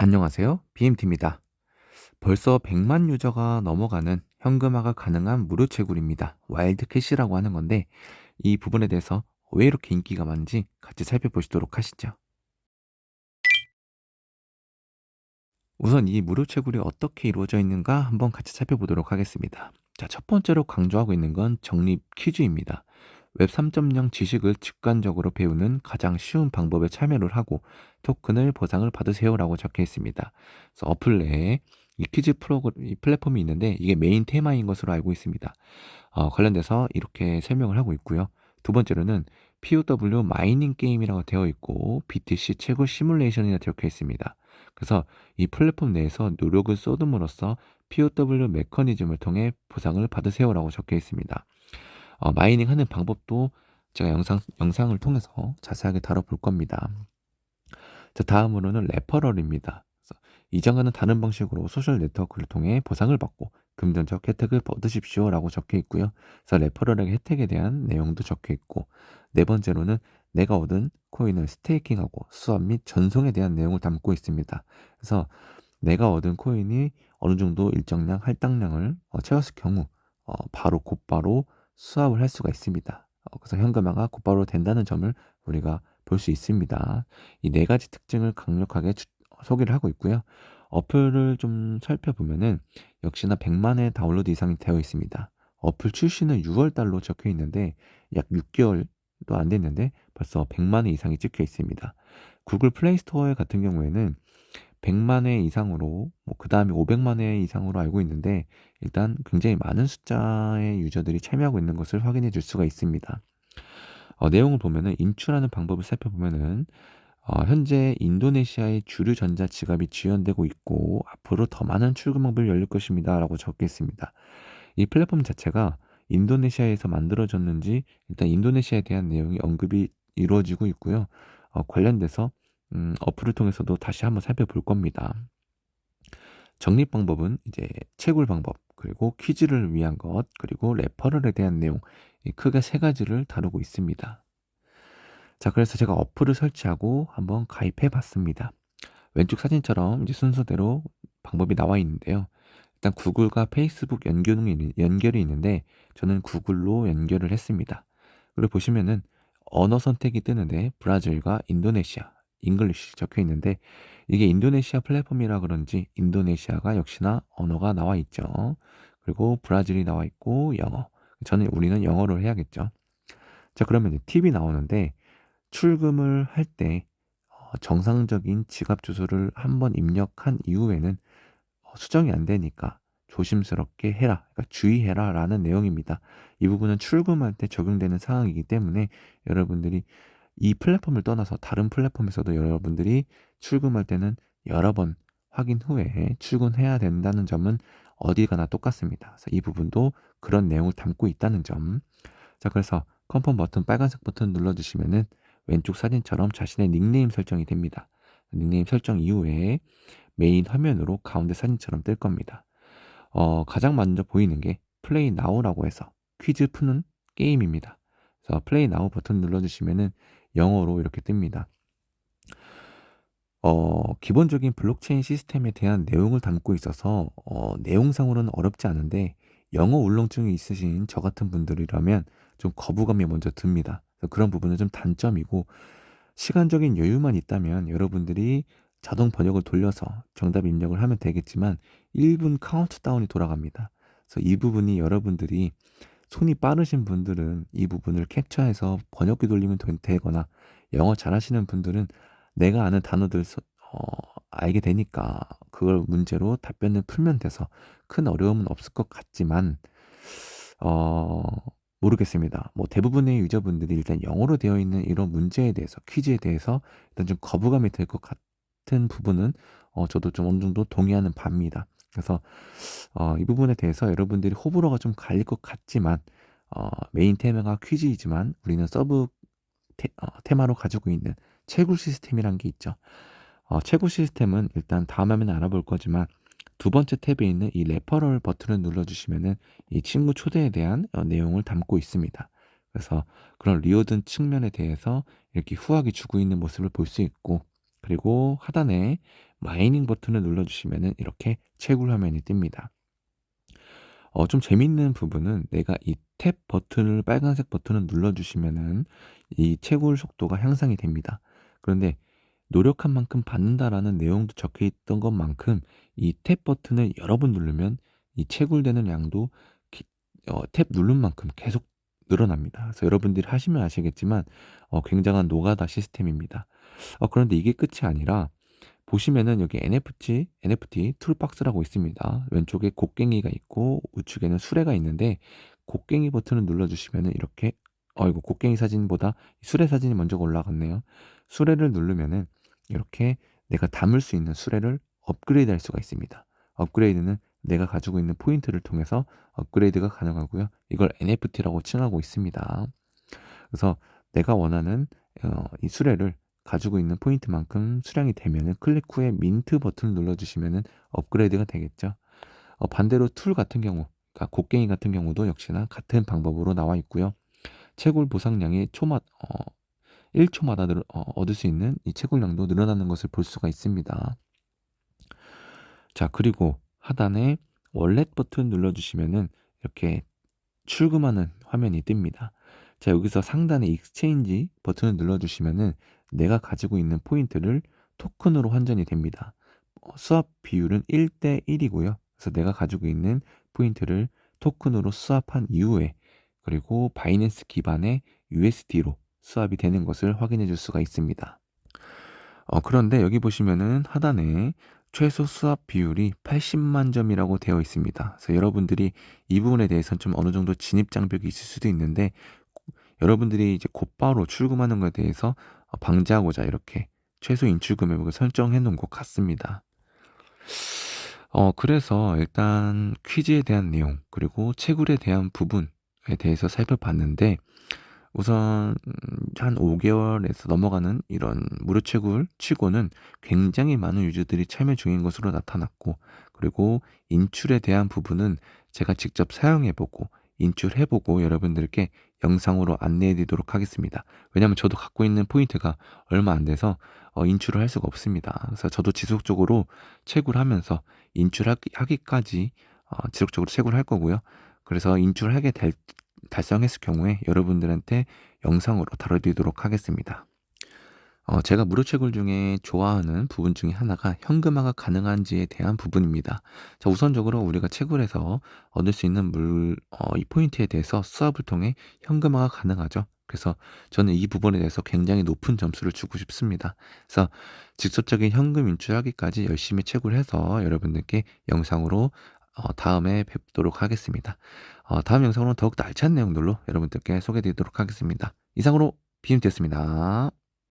안녕하세요. BMT입니다. 벌써 100만 유저가 넘어가는 현금화가 가능한 무료 채굴입니다. 와일드 캐시라고 하는 건데 이 부분에 대해서 왜 이렇게 인기가 많은지 같이 살펴보시도록 하시죠. 우선 이 무료 채굴이 어떻게 이루어져 있는가 한번 같이 살펴보도록 하겠습니다. 자, 첫 번째로 강조하고 있는 건 적립 퀴즈입니다. 웹 3.0 지식을 직관적으로 배우는 가장 쉬운 방법에 참여를 하고 토큰을 보상을 받으세요라고 적혀 있습니다. 그래서 어플 내에 이 퀴즈 이 플랫폼이 있는데 이게 메인 테마인 것으로 알고 있습니다. 관련돼서 이렇게 설명을 하고 있고요. 두 번째로는 POW 마이닝 게임이라고 되어 있고 BTC 최고 시뮬레이션이라 적혀 있습니다. 그래서 이 플랫폼 내에서 노력을 쏟음으로써 POW 메커니즘을 통해 보상을 받으세요라고 적혀 있습니다. 마이닝 하는 방법도 제가 영상을 통해서 자세하게 다뤄볼 겁니다. 자, 다음으로는 레퍼럴입니다. 그래서 이전과는 다른 방식으로 소셜 네트워크를 통해 보상을 받고 금전적 혜택을 얻으십시오라고 적혀 있고요. 그래서 레퍼럴의 혜택에 대한 내용도 적혀 있고 네 번째로는 내가 얻은 코인을 스테이킹하고 수업 및 전송에 대한 내용을 담고 있습니다. 그래서 내가 얻은 코인이 어느 정도 일정량 할당량을 채웠을 경우 바로 곧바로 수합을 할 수가 있습니다. 그래서 현금화가 곧바로 된다는 점을 우리가 볼 수 있습니다. 이 네 가지 특징을 강력하게 소개를 하고 있고요. 어플을 좀 살펴보면은 역시나 100만 회 다운로드 이상이 되어 있습니다. 어플 출시는 6월 달로 적혀 있는데 약 6개월도 안 됐는데 벌써 100만 회 이상이 찍혀 있습니다. 구글 플레이 스토어 같은 경우에는 100만 회 이상으로 그다음에 500만 회 이상으로 알고 있는데 일단 굉장히 많은 숫자의 유저들이 참여하고 있는 것을 확인해 줄 수가 있습니다. 내용을 보면은 인출하는 방법을 살펴보면은 현재 인도네시아의 주류 전자 지갑이 지원되고 있고 앞으로 더 많은 출금 방법이 열릴 것입니다라고 적혀 있습니다. 이 플랫폼 자체가 인도네시아에서 만들어졌는지 일단 인도네시아에 대한 내용이 언급이 이루어지고 있고요. 관련돼서 어플을 통해서도 다시 한번 살펴볼 겁니다. 적립 방법은 이제 채굴 방법, 그리고 퀴즈를 위한 것, 그리고 레퍼럴에 대한 내용, 이 크게 세 가지를 다루고 있습니다. 자, 그래서 제가 어플을 설치하고 한번 가입해 봤습니다. 왼쪽 사진처럼 이제 순서대로 방법이 나와 있는데요. 일단 구글과 페이스북 연결이 있는데 저는 구글로 연결을 했습니다. 그리고 보시면은 언어 선택이 뜨는데 브라질과 인도네시아, 잉글리시 적혀 있는데 이게 인도네시아 플랫폼이라 그런지 인도네시아가 역시나 언어가 나와 있죠. 그리고 브라질이 나와 있고 영어. 우리는 영어로 해야겠죠. 자, 그러면 팁이 나오는데 출금을 할 때 정상적인 지갑 주소를 한번 입력한 이후에는 수정이 안 되니까 조심스럽게 해라. 그러니까 주의해라 라는 내용입니다. 이 부분은 출금할 때 적용되는 사항이기 때문에 여러분들이 이 플랫폼을 떠나서 다른 플랫폼에서도 여러분들이 출금할 때는 여러 번 확인 후에 출금해야 된다는 점은 어디 가나 똑같습니다. 그래서 이 부분도 그런 내용을 담고 있다는 점. 자, 그래서 컨펌 버튼 빨간색 버튼 눌러주시면은 왼쪽 사진처럼 자신의 닉네임 설정이 됩니다. 닉네임 설정 이후에 메인 화면으로 가운데 사진처럼 뜰 겁니다. 가장 먼저 보이는 게 플레이 나우라고 해서 퀴즈 푸는 게임입니다. 그래서 플레이 나우 버튼 눌러주시면은 영어로 이렇게 뜹니다. 기본적인 블록체인 시스템에 대한 내용을 담고 있어서 내용상으로는 어렵지 않은데 영어 울렁증이 있으신 저 같은 분들이라면 좀 거부감이 먼저 듭니다. 그래서 그런 부분은 좀 단점이고 시간적인 여유만 있다면 여러분들이 자동 번역을 돌려서 정답 입력을 하면 되겠지만 1분 카운트다운이 돌아갑니다. 그래서 이 부분이 여러분들이 손이 빠르신 분들은 이 부분을 캡처해서 번역기 돌리면 되거나 영어 잘하시는 분들은 내가 아는 단어들 알게 되니까 그걸 문제로 답변을 풀면 돼서 큰 어려움은 없을 것 같지만 어, 모르겠습니다. 뭐 대부분의 유저분들이 일단 영어로 되어 있는 이런 문제에 대해서 퀴즈에 대해서 일단 좀 거부감이 들 것 같은 부분은 저도 좀 어느 정도 동의하는 바입니다. 그래서 이 부분에 대해서 여러분들이 호불호가 좀 갈릴 것 같지만 메인 테마가 퀴즈이지만 우리는 서브 테마로 가지고 있는 채굴 시스템이란 게 있죠. 채굴 시스템은 일단 다음 화면에 알아볼 거지만 두 번째 탭에 있는 이 레퍼럴 버튼을 눌러주시면은 이 친구 초대에 대한 내용을 담고 있습니다. 그래서 그런 리워드 측면에 대해서 이렇게 후하게 주고 있는 모습을 볼 수 있고 그리고 하단에 마이닝 버튼을 눌러주시면은 이렇게 채굴 화면이 뜹니다. 좀 재밌는 부분은 내가 이 탭 버튼을 빨간색 버튼을 눌러주시면은 이 채굴 속도가 향상이 됩니다. 그런데 "노력한 만큼 받는다."라는 내용도 적혀 있던 것만큼 이 탭 버튼을 여러 번 누르면 이 채굴되는 양도 기 탭 누른 만큼 계속 늘어납니다. 그래서 여러분들이 하시면 아시겠지만 굉장한 노가다 시스템입니다. 그런데 이게 끝이 아니라 보시면은 여기 NFT 툴박스라고 있습니다. 왼쪽에 곡괭이가 있고 우측에는 수레가 있는데 곡괭이 버튼을 눌러주시면은 이렇게 이거 곡괭이 사진보다 수레 사진이 먼저 올라갔네요. 수레를 누르면은 이렇게 내가 담을 수 있는 수레를 업그레이드할 수가 있습니다. 업그레이드는 내가 가지고 있는 포인트를 통해서 업그레이드가 가능하고요. 이걸 NFT라고 칭하고 있습니다. 그래서 내가 원하는 이 수레를 가지고 있는 포인트만큼 수량이 되면은 클릭 후에 민트 버튼을 눌러주시면은 업그레이드가 되겠죠. 반대로 툴 같은 경우, 그러니까 곡괭이 같은 경우도 역시나 같은 방법으로 나와 있고요. 채굴 보상량이 1초마다 얻을 수 있는 이 채굴량도 늘어나는 것을 볼 수가 있습니다. 자, 그리고 하단에 월렛 버튼 눌러주시면은 이렇게 출금하는 화면이 뜹니다. 자, 여기서 상단에 익스체인지 버튼을 눌러주시면은 내가 가지고 있는 포인트를 토큰으로 환전이 됩니다. 수합 비율은 1대 1이고요. 그래서 내가 가지고 있는 포인트를 토큰으로 수합한 이후에 그리고 바이낸스 기반의 USD로 수합이 되는 것을 확인해 줄 수가 있습니다. 그런데 여기 보시면은 하단에 최소 수합 비율이 80만 점이라고 되어 있습니다. 그래서 여러분들이 이 부분에 대해서는 좀 어느 정도 진입 장벽이 있을 수도 있는데 여러분들이 이제 곧바로 출금하는 것에 대해서 방지하고자 이렇게 최소 인출 금액을 설정해 놓은 것 같습니다. 그래서 일단 퀴즈에 대한 내용 그리고 채굴에 대한 부분에 대해서 살펴봤는데 우선 한 5개월에서 넘어가는 이런 무료 채굴 치고는 굉장히 많은 유저들이 참여 중인 것으로 나타났고 그리고 인출에 대한 부분은 제가 직접 사용해 보고 인출해 보고 여러분들께 영상으로 안내해 드리도록 하겠습니다. 왜냐하면 저도 갖고 있는 포인트가 얼마 안 돼서 인출을 할 수가 없습니다. 그래서 저도 지속적으로 채굴하면서 인출하기까지 지속적으로 채굴할 거고요. 그래서 인출하게 달성했을 경우에 여러분들한테 영상으로 다뤄드리도록 하겠습니다. 제가 무료 채굴 중에 좋아하는 부분 중에 하나가 현금화가 가능한지에 대한 부분입니다. 자, 우선적으로 우리가 채굴해서 얻을 수 있는 이 포인트에 대해서 수합을 통해 현금화가 가능하죠. 그래서 저는 이 부분에 대해서 굉장히 높은 점수를 주고 싶습니다. 그래서 직접적인 현금 인출하기까지 열심히 채굴해서 여러분들께 영상으로 다음에 뵙도록 하겠습니다. 다음 영상으로 더욱 알찬 내용들로 여러분들께 소개해 드리도록 하겠습니다. 이상으로 비움되었습니다.